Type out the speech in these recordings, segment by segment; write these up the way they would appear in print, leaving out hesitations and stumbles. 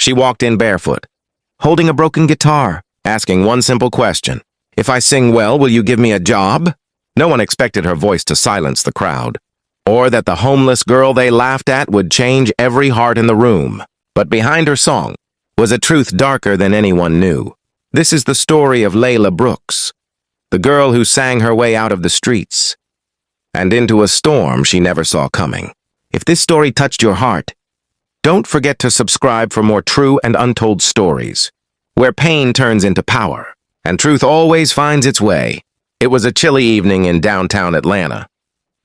She walked in barefoot, holding a broken guitar, asking one simple question. "If I sing well, will you give me a job?" No one expected her voice to silence the crowd, or that the homeless girl they laughed at would change every heart in the room. But behind her song was a truth darker than anyone knew. This is the story of Layla Brooks, the girl who sang her way out of the streets and into a storm she never saw coming. If this story touched your heart, don't forget to subscribe for more true and untold stories, where pain turns into power and truth always finds its way. It was a chilly evening in downtown Atlanta.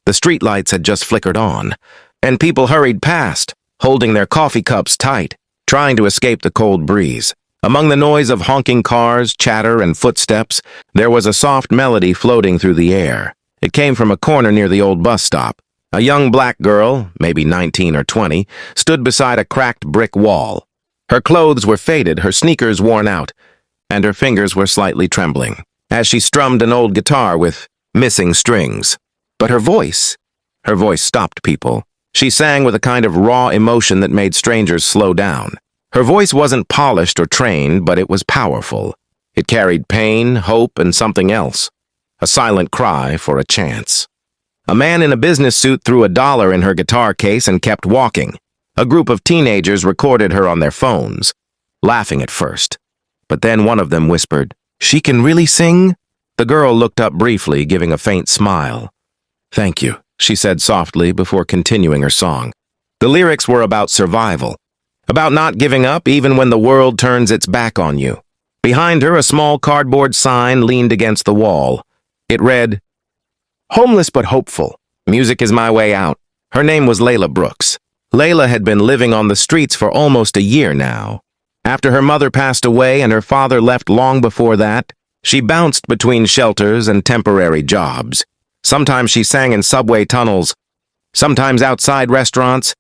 The streetlights had just flickered on, and people hurried past, holding their coffee cups tight, trying to escape the cold breeze. Among the noise of honking cars, chatter, and footsteps, there was a soft melody floating through the air. It came from a corner near the old bus stop. A young black girl, maybe 19 or 20, stood beside a cracked brick wall. Her clothes were faded, her sneakers worn out, and her fingers were slightly trembling as she strummed an old guitar with missing strings. But her voice stopped people. She sang with a kind of raw emotion that made strangers slow down. Her voice wasn't polished or trained, but it was powerful. It carried pain, hope, and something else. A silent cry for a chance. A man in a business suit threw $1 in her guitar case and kept walking. A group of teenagers recorded her on their phones, laughing at first. But then one of them whispered, "She can really sing?" The girl looked up briefly, giving a faint smile. "Thank you," she said softly before continuing her song. The lyrics were about survival, about not giving up even when the world turns its back on you. Behind her, a small cardboard sign leaned against the wall. It read, "Homeless but hopeful. Music is my way out." Her name was Layla Brooks. Layla had been living on the streets for almost a year now. After her mother passed away and her father left long before that, she bounced between shelters and temporary jobs. Sometimes she sang in subway tunnels, sometimes outside restaurants,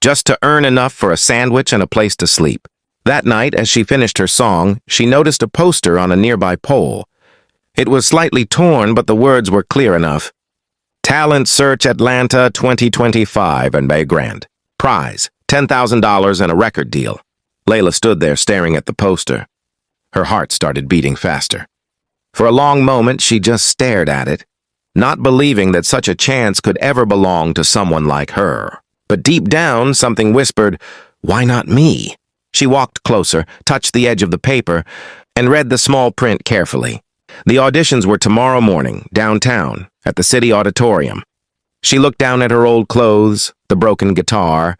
just to earn enough for a sandwich and a place to sleep. That night, as she finished her song, she noticed a poster on a nearby pole. It was slightly torn, but the words were clear enough. "Talent Search Atlanta 2025 and Bay Grant. Prize, $10,000 and a record deal." Layla stood there staring at the poster. Her heart started beating faster. For a long moment, she just stared at it, not believing that such a chance could ever belong to someone like her. But deep down, something whispered, "Why not me?" She walked closer, touched the edge of the paper, and read the small print carefully. The auditions were tomorrow morning, downtown, at the city auditorium. She looked down at her old clothes, the broken guitar,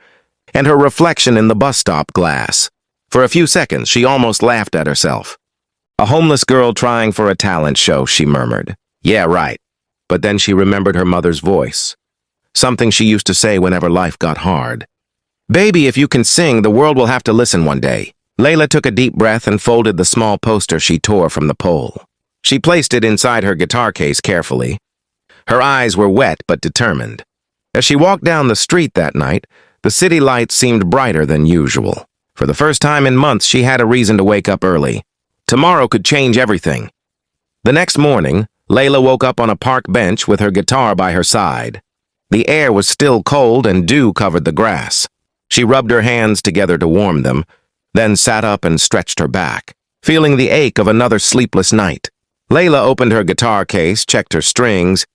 and her reflection in the bus stop glass. For a few seconds, she almost laughed at herself. "A homeless girl trying for a talent show," she murmured. "Yeah, right." But then she remembered her mother's voice, something she used to say whenever life got hard. "Baby, if you can sing, the world will have to listen one day." Layla took a deep breath and folded the small poster she tore from the pole. She placed it inside her guitar case carefully. Her eyes were wet but determined. As she walked down the street that night, the city lights seemed brighter than usual. For the first time in months, she had a reason to wake up early. Tomorrow could change everything. The next morning, Layla woke up on a park bench with her guitar by her side. The air was still cold and dew covered the grass. She rubbed her hands together to warm them, then sat up and stretched her back, feeling the ache of another sleepless night. Layla opened her guitar case, checked her strings,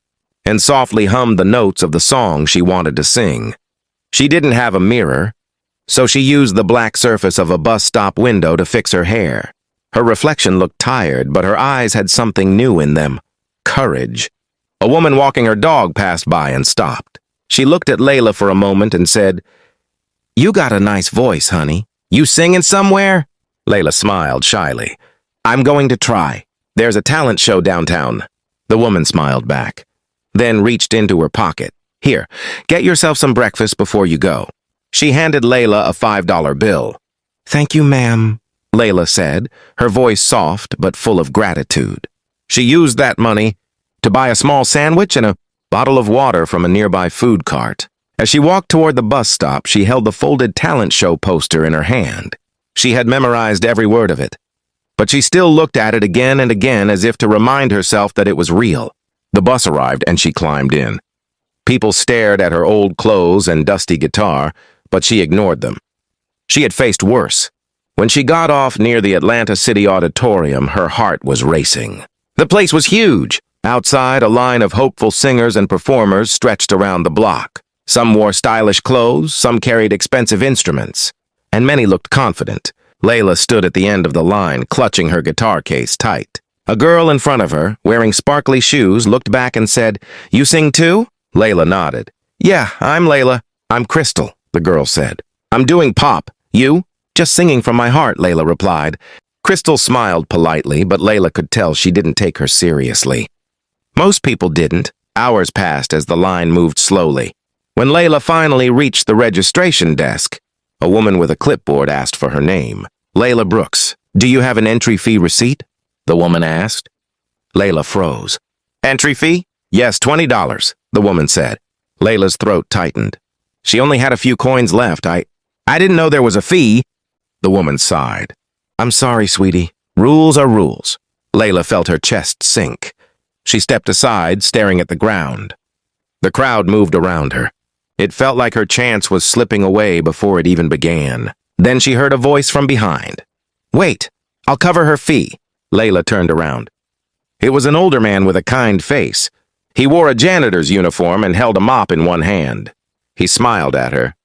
and softly hummed the notes of the song she wanted to sing. She didn't have a mirror, so she used the black surface of a bus stop window to fix her hair. Her reflection looked tired, but her eyes had something new in them. Courage. A woman walking her dog passed by and stopped. She looked at Layla for a moment and said, "You got a nice voice, honey. You singing somewhere?" Layla smiled shyly. "I'm going to try. There's a talent show downtown." The woman smiled back, then reached into her pocket. "Here, get yourself some breakfast before you go." She handed Layla a $5 bill. "Thank you, ma'am," Layla said, her voice soft but full of gratitude. She used that money to buy a small sandwich and a bottle of water from a nearby food cart. As she walked toward the bus stop, she held the folded talent show poster in her hand. She had memorized every word of it, but she still looked at it again and again as if to remind herself that it was real. The bus arrived and she climbed in. People stared at her old clothes and dusty guitar, but she ignored them. She had faced worse. When she got off near the Atlanta City Auditorium, her heart was racing. The place was huge. Outside, a line of hopeful singers and performers stretched around the block. Some wore stylish clothes, some carried expensive instruments, and many looked confident. Layla stood at the end of the line, clutching her guitar case tight. A girl in front of her, wearing sparkly shoes, looked back and said, "You sing too?" Layla nodded. "Yeah, I'm Layla. I'm Crystal," the girl said. "I'm doing pop. You?" "Just singing from my heart," Layla replied. Crystal smiled politely, but Layla could tell she didn't take her seriously. Most people didn't. Hours passed as the line moved slowly. When Layla finally reached the registration desk, a woman with a clipboard asked for her name. "Layla Brooks, do you have an entry fee receipt?" the woman asked. Layla froze. "Entry fee?" "Yes, $20, the woman said. Layla's throat tightened. She only had a few coins left. I didn't know there was a fee." The woman sighed. "I'm sorry, sweetie. Rules are rules." Layla felt her chest sink. She stepped aside, staring at the ground. The crowd moved around her. It felt like her chance was slipping away before it even began. Then she heard a voice from behind. "Wait, I'll cover her fee." Layla turned around. It was an older man with a kind face. He wore a janitor's uniform and held a mop in one hand. He smiled at her.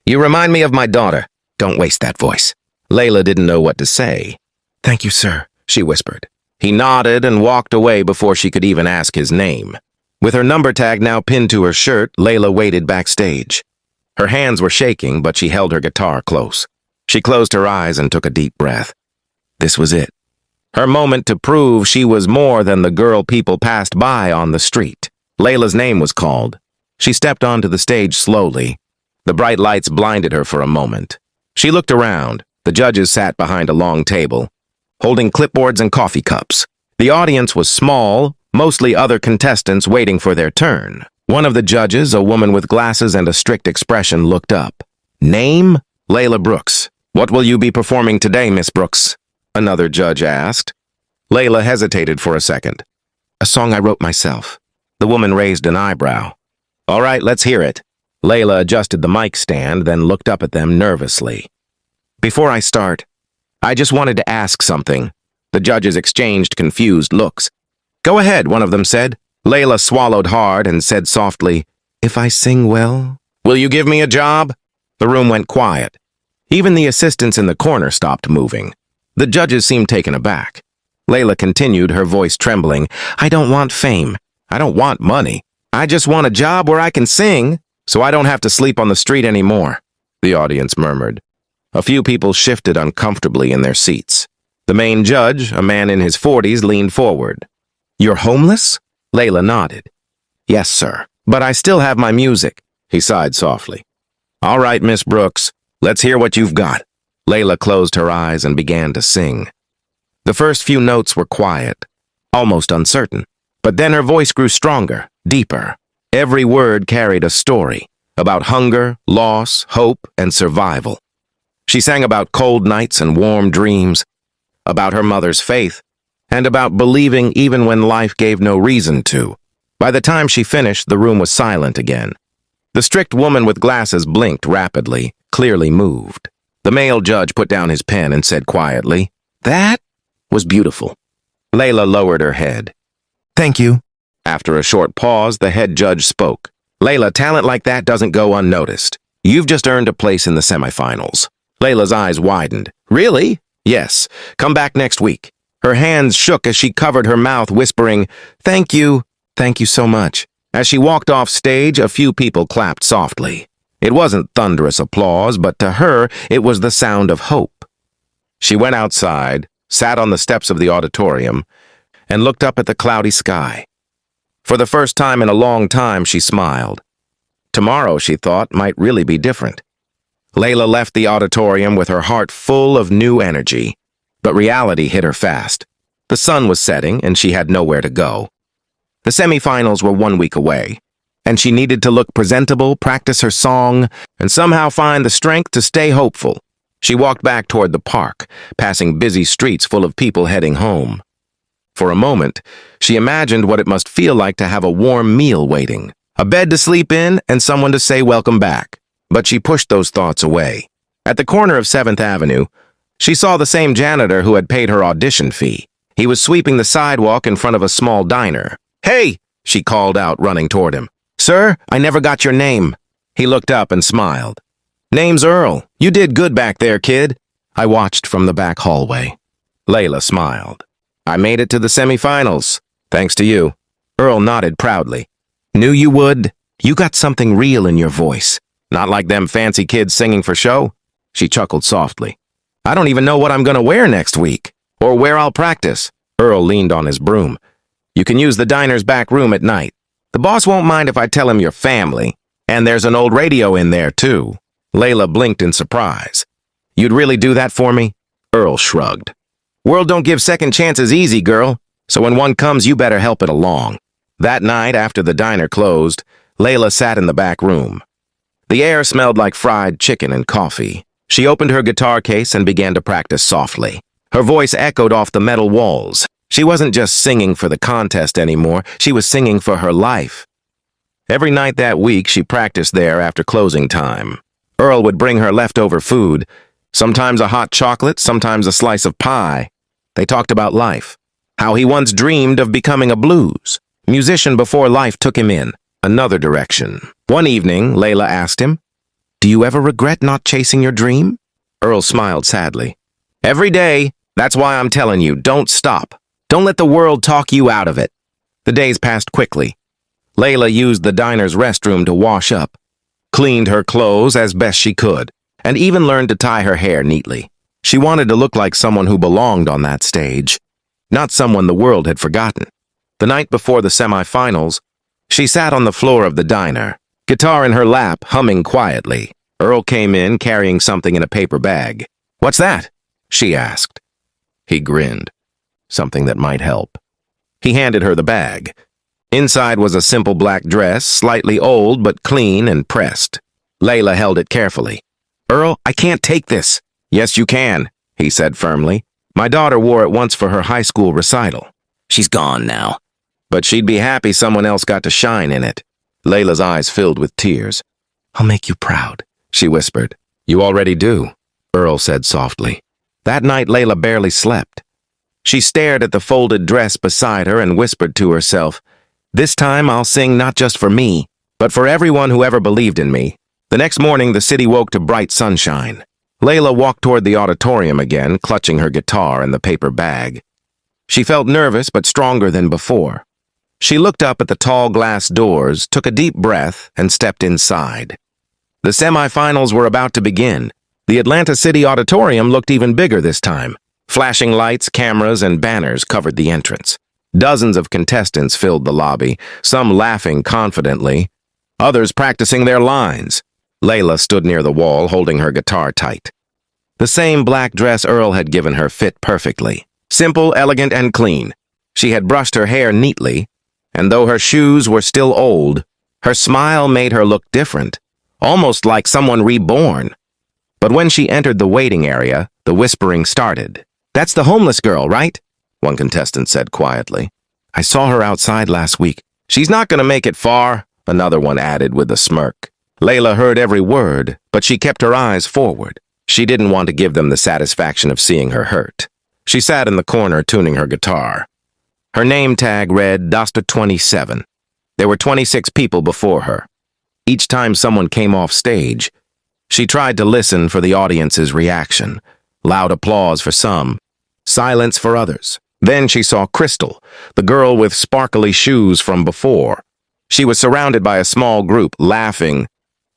"You remind me of my daughter. Don't waste that voice." Layla didn't know what to say. "Thank you, sir," she whispered. He nodded and walked away before she could even ask his name. With her number tag now pinned to her shirt, Layla waited backstage. Her hands were shaking, but she held her guitar close. She closed her eyes and took a deep breath. This was it. Her moment to prove she was more than the girl people passed by on the street. Layla's name was called. She stepped onto the stage slowly. The bright lights blinded her for a moment. She looked around. The judges sat behind a long table, holding clipboards and coffee cups. The audience was small, mostly other contestants waiting for their turn. One of the judges, a woman with glasses and a strict expression, looked up. "Name? Layla Brooks. What will you be performing today, Miss Brooks?" another judge asked. Layla hesitated for a second. "A song I wrote myself." The woman raised an eyebrow. "All right, let's hear it." Layla adjusted the mic stand, then looked up at them nervously. "Before I start, I just wanted to ask something." The judges exchanged confused looks. "Go ahead," one of them said. Layla swallowed hard and said softly, "If I sing well, will you give me a job?" The room went quiet. Even the assistants in the corner stopped moving. The judges seemed taken aback. Layla continued, her voice trembling. "I don't want fame. I don't want money. I just want a job where I can sing, so I don't have to sleep on the street anymore," the audience murmured. A few people shifted uncomfortably in their seats. The main judge, a man in his 40s, leaned forward. "You're homeless?" Layla nodded. "Yes, sir. But I still have my music." He sighed softly. "All right, Miss Brooks, let's hear what you've got." Layla closed her eyes and began to sing. The first few notes were quiet, almost uncertain. But then her voice grew stronger, deeper. Every word carried a story about hunger, loss, hope, and survival. She sang about cold nights and warm dreams, about her mother's faith, and about believing even when life gave no reason to. By the time she finished, the room was silent again. The strict woman with glasses blinked rapidly, clearly moved. The male judge put down his pen and said quietly, "That was beautiful." Layla lowered her head. "Thank you." After a short pause, the head judge spoke. "Layla, talent like that doesn't go unnoticed. You've just earned a place in the semifinals." Layla's eyes widened. "Really?" "Yes. Come back next week." Her hands shook as she covered her mouth, whispering, "Thank you. Thank you so much." As she walked off stage, a few people clapped softly. It wasn't thunderous applause, but to her, it was the sound of hope. She went outside, sat on the steps of the auditorium, and looked up at the cloudy sky. For the first time in a long time, she smiled. Tomorrow, she thought, might really be different. Layla left the auditorium with her heart full of new energy, but reality hit her fast. The sun was setting, and she had nowhere to go. The semifinals were 1 week away, and she needed to look presentable, practice her song, and somehow find the strength to stay hopeful. She walked back toward the park, passing busy streets full of people heading home. For a moment, she imagined what it must feel like to have a warm meal waiting, a bed to sleep in, and someone to say welcome back. But she pushed those thoughts away. At the corner of 7th Avenue, She saw the same janitor who had paid her audition fee. He was sweeping the sidewalk in front of a small diner. "Hey!" she called out, running toward him. "Sir, I never got your name." He looked up and smiled. "Name's Earl. You did good back there, kid." I watched from the back hallway. Layla smiled. "I made it to the semifinals, thanks to you." Earl nodded proudly. "Knew you would. You got something real in your voice. Not like them fancy kids singing for show." She chuckled softly. "I don't even know what I'm gonna wear next week, or where I'll practice." Earl leaned on his broom. "You can use the diner's back room at night. The boss won't mind if I tell him your family. And there's an old radio in there, too." Layla blinked in surprise. "You'd really do that for me?" Earl shrugged. "World don't give second chances easy, girl, so when one comes, you better help it along." That night, after the diner closed, Layla sat in the back room. The air smelled like fried chicken and coffee. She opened her guitar case and began to practice softly. Her voice echoed off the metal walls. She wasn't just singing for the contest anymore, she was singing for her life. Every night that week, she practiced there after closing time. Earl would bring her leftover food, sometimes a hot chocolate, sometimes a slice of pie. They talked about life, how he once dreamed of becoming a blues musician before life took him in another direction. One evening, Layla asked him, "Do you ever regret not chasing your dream?" Earl smiled sadly. "Every day. That's why I'm telling you, don't stop. Don't let the world talk you out of it." The days passed quickly. Layla used the diner's restroom to wash up, cleaned her clothes as best she could, and even learned to tie her hair neatly. She wanted to look like someone who belonged on that stage, not someone the world had forgotten. The night before the semifinals, she sat on the floor of the diner, guitar in her lap, humming quietly. Earl came in carrying something in a paper bag. "What's that?" she asked. He grinned. "Something that might help." He handed her the bag. Inside was a simple black dress, slightly old but clean and pressed. Layla held it carefully. "Earl, I can't take this." "Yes, you can," he said firmly. "My daughter wore it once for her high school recital. She's gone now. But she'd be happy someone else got to shine in it." Layla's eyes filled with tears. "I'll make you proud," she whispered. "You already do," Earl said softly. That night, Layla barely slept. She stared at the folded dress beside her and whispered to herself, "This time I'll sing not just for me, but for everyone who ever believed in me." The next morning, the city woke to bright sunshine. Layla walked toward the auditorium again, clutching her guitar and the paper bag. She felt nervous but stronger than before. She looked up at the tall glass doors, took a deep breath, and stepped inside. The semifinals were about to begin. The Atlanta City Auditorium looked even bigger this time. Flashing lights, cameras, and banners covered the entrance. Dozens of contestants filled the lobby, some laughing confidently, others practicing their lines. Layla stood near the wall, holding her guitar tight. The same black dress Earl had given her fit perfectly. Simple, elegant, and clean. She had brushed her hair neatly, and though her shoes were still old, her smile made her look different, almost like someone reborn. But when she entered the waiting area, the whispering started. "That's the homeless girl, right?" one contestant said quietly. "I saw her outside last week." "She's not going to make it far," another one added with a smirk. Layla heard every word, but she kept her eyes forward. She didn't want to give them the satisfaction of seeing her hurt. She sat in the corner tuning her guitar. Her name tag read Dosta 27. There were 26 people before her. Each time someone came off stage, she tried to listen for the audience's reaction. Loud applause for some, silence for others. Then she saw Crystal, the girl with sparkly shoes from before. She was surrounded by a small group, laughing,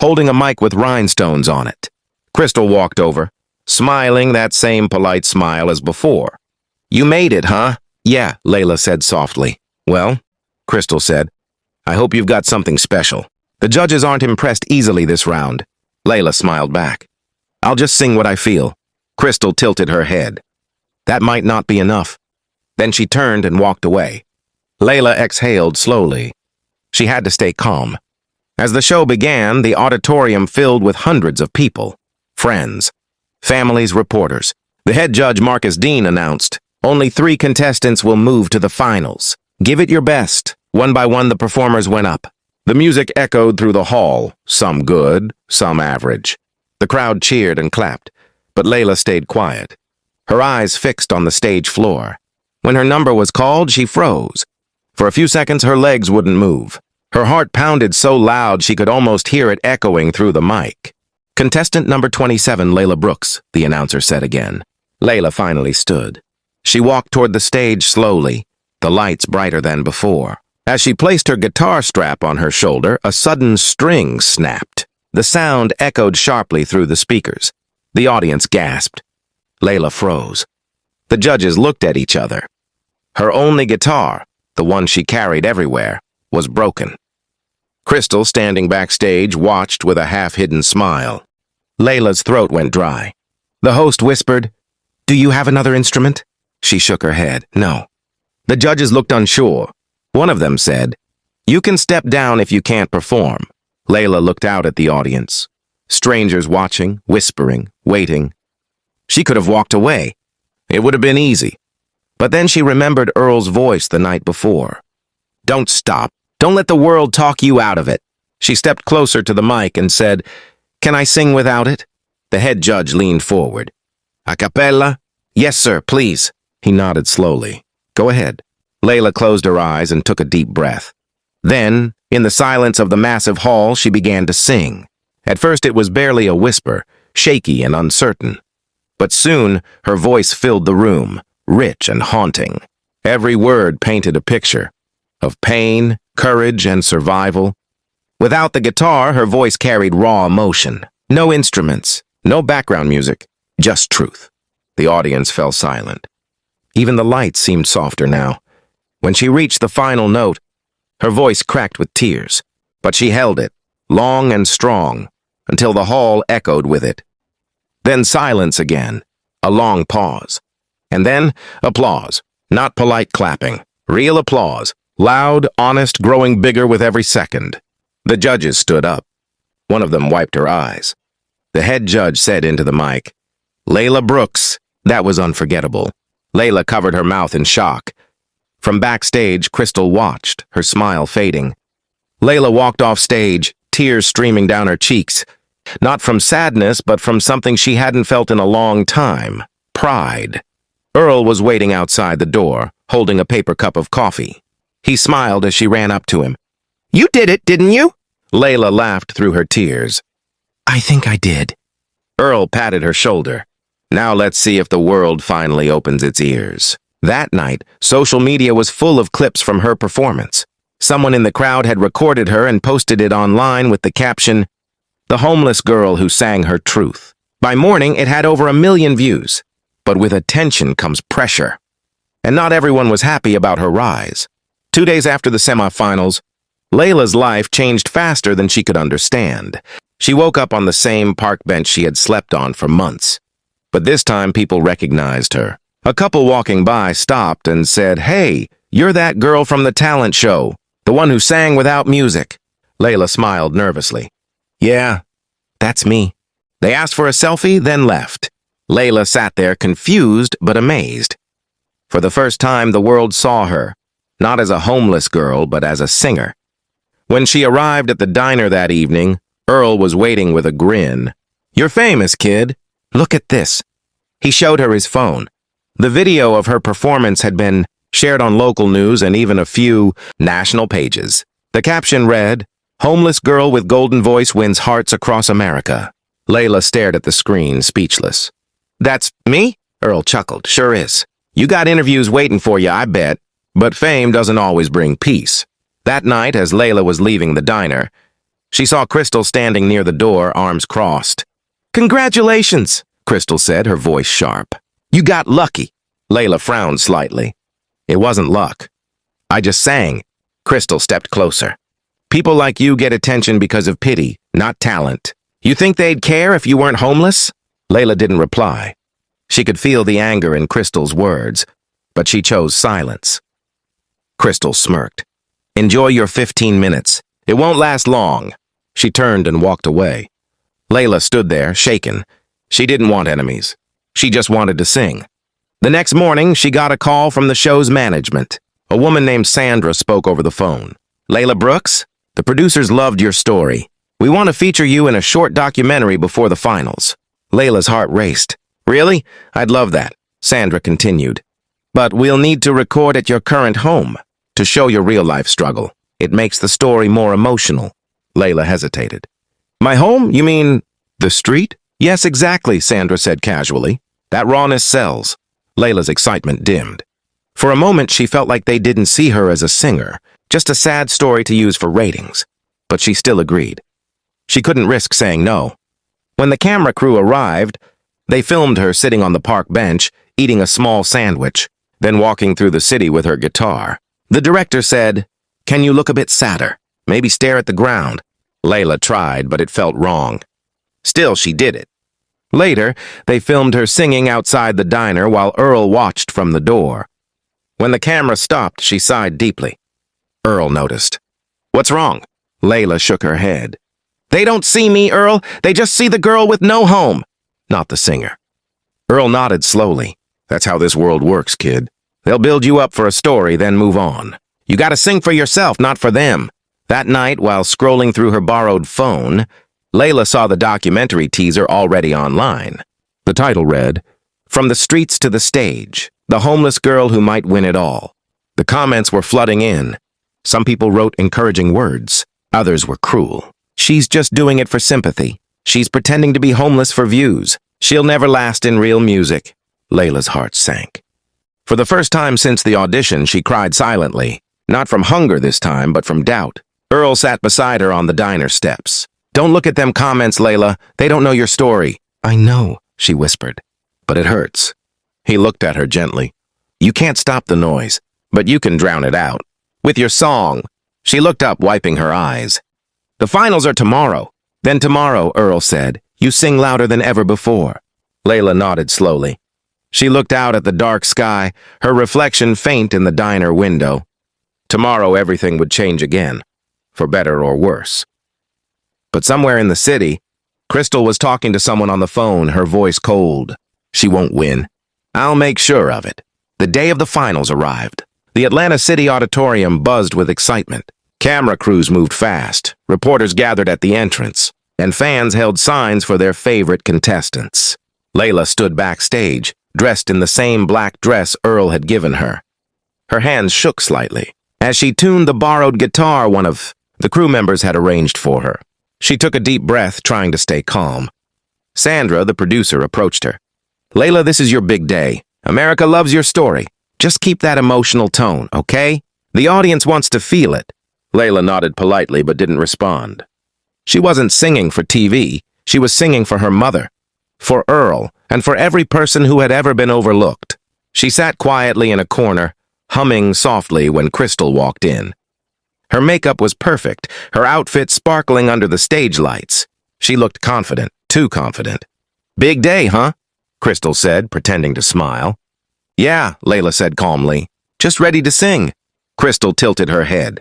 holding a mic with rhinestones on it. Crystal walked over, smiling that same polite smile as before. "You made it, huh?" "Yeah," Layla said softly. "Well," Crystal said, "I hope you've got something special." "The judges aren't impressed easily this round." Layla smiled back. "I'll just sing what I feel." Crystal tilted her head. That might not be enough. Then she turned and walked away. Layla exhaled slowly. She had to stay calm. As the show began, the auditorium filled with hundreds of people. Friends, families, reporters. The head judge, Marcus Dean, announced, "Only 3 contestants will move to the finals. Give it your best." One by one, the performers went up. The music echoed through the hall, some good, some average. The crowd cheered and clapped, but Layla stayed quiet. her eyes fixed on the stage floor. When her number was called, she froze. For a few seconds, her legs wouldn't move. Her heart pounded so loud she could almost hear it echoing through the mic. "Contestant number 27, Layla Brooks," the announcer said again. Layla finally stood. She walked toward the stage slowly, the lights brighter than before. As she placed her guitar strap on her shoulder, a sudden string snapped. The sound echoed sharply through the speakers. The audience gasped. Layla froze. The judges looked at each other. Her only guitar, the one she carried everywhere, was broken. Crystal, standing backstage, watched with a half-hidden smile. Layla's throat went dry. The host whispered, "Do you have another instrument?" She shook her head. "No." The judges looked unsure. One of them said, "You can step down if you can't perform." Layla looked out at the audience. Strangers watching, whispering, waiting. She could have walked away. It would have been easy. But then she remembered Earl's voice the night before. "Don't stop. Don't let the world talk you out of it." She stepped closer to the mic and said, "Can I sing without it?" The head judge leaned forward. "A cappella?" "Yes, sir, please." He nodded slowly. "Go ahead." Layla closed her eyes and took a deep breath. Then, in the silence of the massive hall, she began to sing. At first it was barely a whisper, shaky and uncertain. But soon her voice filled the room, rich and haunting. Every word painted a picture of pain, courage, and survival. Without the guitar, her voice carried raw emotion. No instruments, no background music, just truth. The audience fell silent. Even the lights seemed softer now. When she reached the final note, her voice cracked with tears, but she held it, long and strong, until the hall echoed with it. Then silence again, a long pause. And then applause, not polite clapping, real applause, loud, honest, growing bigger with every second. The judges stood up. One of them wiped her eyes. The head judge said into the mic, "Layla Brooks." That was unforgettable. Layla covered her mouth in shock. From backstage, Crystal watched, her smile fading. Layla walked off stage, tears streaming down her cheeks. Not from sadness, but from something she hadn't felt in a long time, pride. Earl was waiting outside the door, holding a paper cup of coffee. He smiled as she ran up to him. "You did it, didn't you?" Layla laughed through her tears. "I think I did." Earl patted her shoulder. "Now let's see if the world finally opens its ears." That night, social media was full of clips from her performance. Someone in the crowd had recorded her and posted it online with the caption, "The homeless girl who sang her truth." By morning, it had over 1 million views. But with attention comes pressure. And not everyone was happy about her rise. 2 days after the semifinals, Layla's life changed faster than she could understand. She woke up on the same park bench she had slept on for months. But this time, people recognized her. A couple walking by stopped and said, "Hey, you're that girl from the talent show, the one who sang without music." Layla smiled nervously. "Yeah, that's me." They asked for a selfie, then left. Layla sat there confused but amazed. For the first time, the world saw her, not as a homeless girl, but as a singer. When she arrived at the diner that evening, Earl was waiting with a grin. "You're famous, kid. Look at this." He showed her his phone. The video of her performance had been shared on local news and even a few national pages. The caption read, "Homeless girl with golden voice wins hearts across America." Layla stared at the screen, speechless. "That's me?" Earl chuckled. "Sure is. You got interviews waiting for you, I bet. But fame doesn't always bring peace." That night, as Layla was leaving the diner, she saw Crystal standing near the door, arms crossed. "Congratulations," Crystal said, her voice sharp. "You got lucky." Layla frowned slightly. "It wasn't luck. I just sang." Crystal stepped closer. "People like you get attention because of pity, not talent. You think they'd care if you weren't homeless?" Layla didn't reply. She could feel the anger in Crystal's words, but she chose silence. Crystal smirked. "Enjoy your 15 minutes. It won't last long." She turned and walked away. Layla stood there, shaken. She didn't want enemies. She just wanted to sing. The next morning, she got a call from the show's management. A woman named Sandra spoke over the phone. "Layla Brooks, the producers loved your story. We want to feature you in a short documentary before the finals." Layla's heart raced. "Really? I'd love that. Sandra continued. But we'll need to record at your current home to show your real-life struggle. It makes the story more emotional. Layla hesitated. My home? You mean the street? Yes, exactly, Sandra said casually. That rawness sells. Layla's excitement dimmed. For a moment, she felt like they didn't see her as a singer, just a sad story to use for ratings. But she still agreed. She couldn't risk saying no. When the camera crew arrived, they filmed her sitting on the park bench, eating a small sandwich, then walking through the city with her guitar. The director said, "Can you look a bit sadder? Maybe stare at the ground." Layla tried, but it felt wrong. Still, she did it. Later, they filmed her singing outside the diner while Earl watched from the door. When the camera stopped, she sighed deeply. Earl noticed. What's wrong? Layla shook her head. They don't see me, Earl. They just see the girl with no home. Not the singer. Earl nodded slowly. That's how this world works, kid. They'll build you up for a story, then move on. You gotta sing for yourself, not for them. That night, while scrolling through her borrowed phone, Layla saw the documentary teaser already online. The title read, From the Streets to the Stage, the homeless girl who might win it all. The comments were flooding in. Some people wrote encouraging words. Others were cruel. She's just doing it for sympathy. She's pretending to be homeless for views. She'll never last in real music. Layla's heart sank. For the first time since the audition, she cried silently. Not from hunger this time, but from doubt. Earl sat beside her on the diner steps. Don't look at them comments, Layla. They don't know your story. I know, she whispered. But it hurts. He looked at her gently. You can't stop the noise, but you can drown it out. With your song. She looked up, wiping her eyes. The finals are tomorrow. Then tomorrow, Earl said, you sing louder than ever before. Layla nodded slowly. She looked out at the dark sky, her reflection faint in the diner window. Tomorrow everything would change again, for better or worse. But somewhere in the city, Crystal was talking to someone on the phone, her voice cold. She won't win. I'll make sure of it. The day of the finals arrived. The Atlanta City Auditorium buzzed with excitement. Camera crews moved fast, reporters gathered at the entrance, and fans held signs for their favorite contestants. Layla stood backstage, dressed in the same black dress Earl had given her. Her hands shook slightly as she tuned the borrowed guitar one of the crew members had arranged for her. She took a deep breath, trying to stay calm. Sandra, the producer, approached her. Layla, this is your big day. America loves your story. Just keep that emotional tone, okay? The audience wants to feel it. Layla nodded politely but didn't respond. She wasn't singing for TV. She was singing for her mother, for Earl, and for every person who had ever been overlooked. She sat quietly in a corner, humming softly when Crystal walked in. Her makeup was perfect, her outfit sparkling under the stage lights. She looked confident, too confident. Big day, huh? Crystal said, pretending to smile. Yeah, Layla said calmly. Just ready to sing. Crystal tilted her head.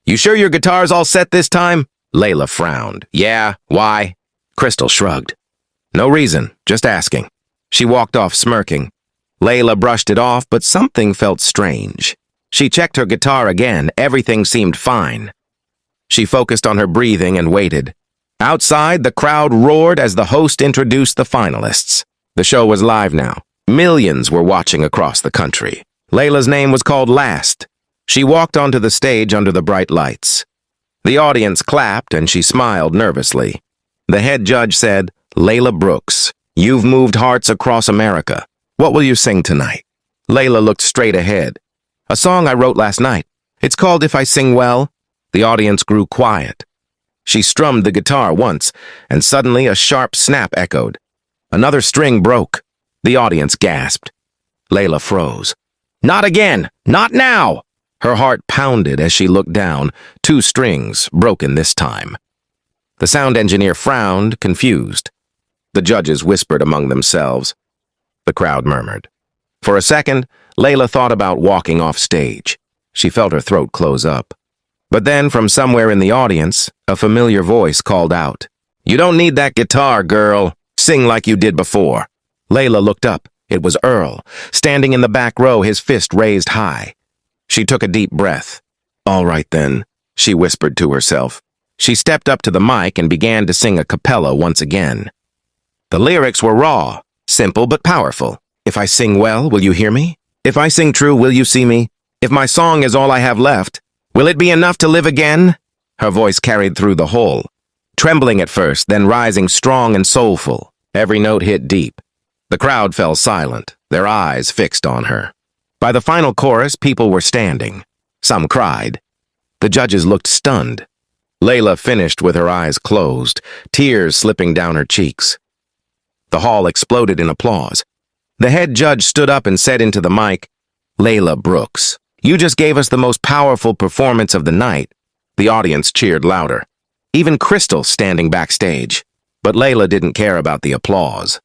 You sure your guitar's all set this time? Layla frowned. Yeah, why? Crystal shrugged. No reason, just asking. She walked off smirking. Layla brushed it off, but something felt strange. She checked her guitar again. Everything seemed fine. She focused on her breathing and waited. Outside, the crowd roared as the host introduced the finalists. The show was live now. Millions were watching across the country. Layla's name was called last. She walked onto the stage under the bright lights. The audience clapped and she smiled nervously. The head judge said, Layla Brooks, you've moved hearts across America. What will you sing tonight? Layla looked straight ahead. A song I wrote last night. It's called If I Sing Well. The audience grew quiet. She strummed the guitar once, and suddenly a sharp snap echoed. Another string broke. The audience gasped. Layla froze. Not again! Not now! Her heart pounded as she looked down, 2 strings, broken this time. The sound engineer frowned, confused. The judges whispered among themselves. The crowd murmured. For a second, Layla thought about walking off stage. She felt her throat close up. But then, from somewhere in the audience, a familiar voice called out, You don't need that guitar, girl. Sing like you did before. Layla looked up. It was Earl, standing in the back row, his fist raised high. She took a deep breath. All right then, she whispered to herself. She stepped up to the mic and began to sing a cappella once again. The lyrics were raw, simple but powerful. If I sing well, will you hear me? If I sing true, will you see me? If my song is all I have left, will it be enough to live again? Her voice carried through the hole, trembling at first, then rising strong and soulful. Every note hit deep. The crowd fell silent, their eyes fixed on her. By the final chorus, people were standing. Some cried. The judges looked stunned. Layla finished with her eyes closed, tears slipping down her cheeks. The hall exploded in applause. The head judge stood up and said into the mic, "Layla Brooks, you just gave us the most powerful performance of the night." The audience cheered louder. Even Crystal standing backstage. But Layla didn't care about the applause.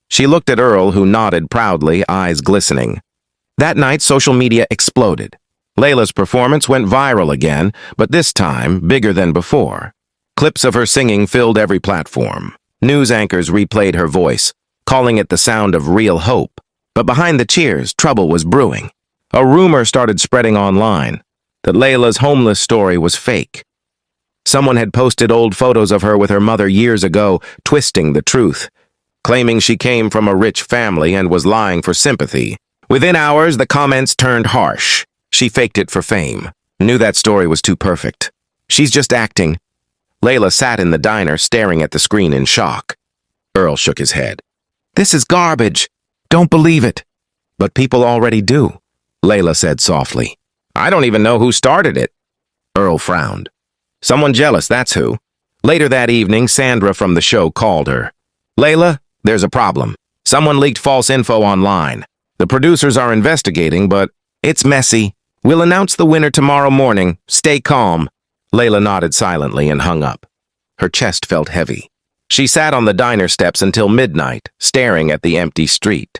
She looked at Earl, who nodded proudly, eyes glistening. That night, social media exploded. Layla's performance went viral again, but this time bigger than before. Clips of her singing filled every platform. News anchors replayed her voice, calling it the sound of real hope. But behind the cheers, trouble was brewing. A rumor started spreading online that Layla's homeless story was fake. Someone had posted old photos of her with her mother years ago, twisting the truth, claiming she came from a rich family and was lying for sympathy. Within hours, the comments turned harsh. She faked it for fame. Knew that story was too perfect. She's just acting. Layla sat in the diner, staring at the screen in shock. Earl shook his head. This is garbage. Don't believe it. But people already do, Layla said softly. I don't even know who started it. Earl frowned. Someone jealous, that's who. Later that evening, Sandra from the show called her. Layla, there's a problem. Someone leaked false info online. The producers are investigating, but it's messy. We'll announce the winner tomorrow morning. Stay calm. Layla nodded silently and hung up. Her chest felt heavy. She sat on the diner steps until midnight, staring at the empty street.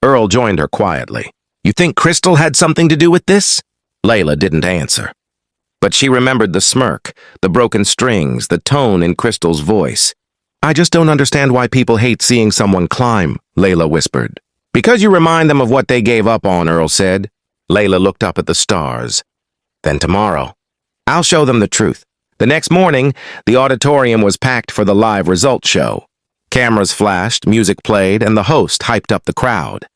Earl joined her quietly. You think Crystal had something to do with this? Layla didn't answer. But she remembered the smirk, the broken strings, the tone in Crystal's voice. I just don't understand why people hate seeing someone climb, Layla whispered. Because you remind them of what they gave up on, Earl said. Layla looked up at the stars. Then tomorrow, I'll show them the truth. The next morning, the auditorium was packed for the live results show. Cameras flashed, music played, and the host hyped up the crowd.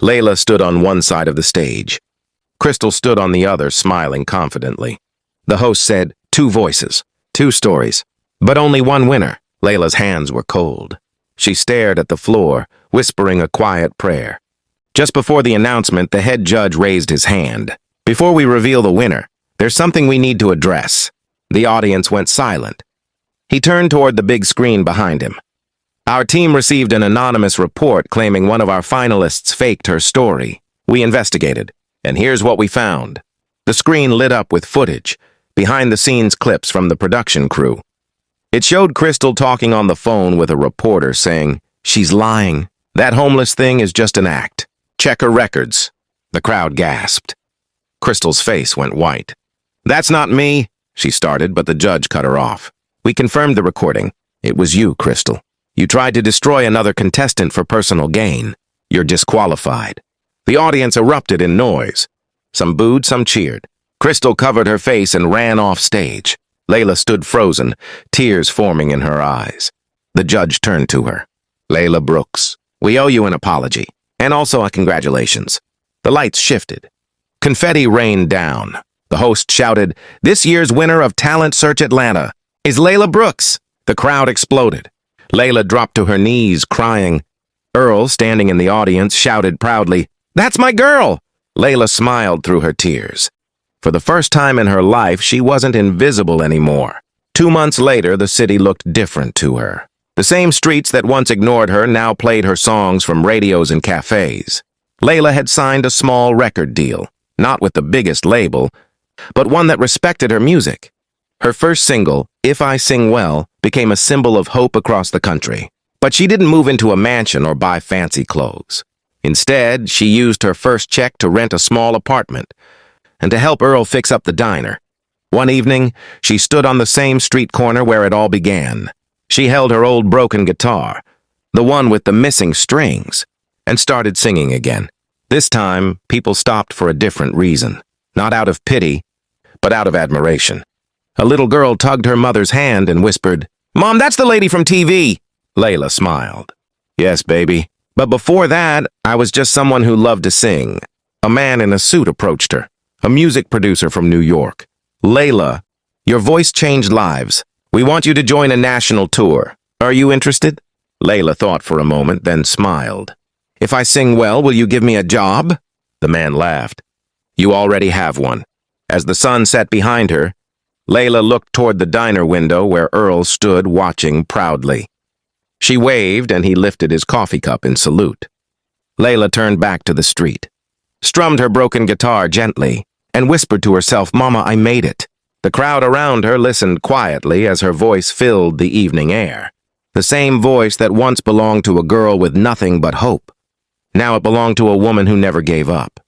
Layla stood on one side of the stage. Crystal stood on the other, smiling confidently. The host said, 2 voices, 2 stories, but only one winner. Layla's hands were cold. She stared at the floor, whispering a quiet prayer. Just before the announcement, the head judge raised his hand. Before we reveal the winner, there's something we need to address. The audience went silent. He turned toward the big screen behind him. Our team received an anonymous report claiming one of our finalists faked her story. We investigated, and here's what we found. The screen lit up with footage, behind-the-scenes clips from the production crew. It showed Crystal talking on the phone with a reporter saying, "She's lying. That homeless thing is just an act. Check her records." The crowd gasped. Crystal's face went white. "That's not me," she started, but the judge cut her off. "We confirmed the recording. It was you, Crystal. You tried to destroy another contestant for personal gain. You're disqualified." The audience erupted in noise. Some booed, some cheered. Crystal covered her face and ran off stage. Layla stood frozen, tears forming in her eyes. The judge turned to her. "Layla Brooks, we owe you an apology, and also a congratulations." The lights shifted. Confetti rained down. The host shouted, "This year's winner of Talent Search Atlanta is Layla Brooks." The crowd exploded. Layla dropped to her knees, crying. Earl, standing in the audience, shouted proudly, "That's my girl!" Layla smiled through her tears. For the first time in her life, she wasn't invisible anymore. 2 months later, the city looked different to her. The same streets that once ignored her now played her songs from radios and cafes. Layla had signed a small record deal, not with the biggest label, but one that respected her music. Her first single, If I Sing Well, became a symbol of hope across the country. But she didn't move into a mansion or buy fancy clothes. Instead, she used her first check to rent a small apartment and to help Earl fix up the diner. One evening, she stood on the same street corner where it all began. She held her old broken guitar, the one with the missing strings, and started singing again. This time, people stopped for a different reason, not out of pity, but out of admiration. A little girl tugged her mother's hand and whispered, "Mom, that's the lady from TV." Layla smiled. "Yes, baby, But before that, I was just someone who loved to sing. A man in a suit approached her, a music producer from New York. Layla, your voice changed lives. We want you to join a national tour. Are you interested? Layla thought for a moment, then smiled. If I sing well, will you give me a job? The man laughed. You already have one. As the sun set behind her, Layla looked toward the diner window where Earl stood watching proudly. She waved and he lifted his coffee cup in salute. Layla turned back to the street, strummed her broken guitar gently, and whispered to herself, Mama, I made it. The crowd around her listened quietly as her voice filled the evening air. The same voice that once belonged to a girl with nothing but hope. Now it belonged to a woman who never gave up.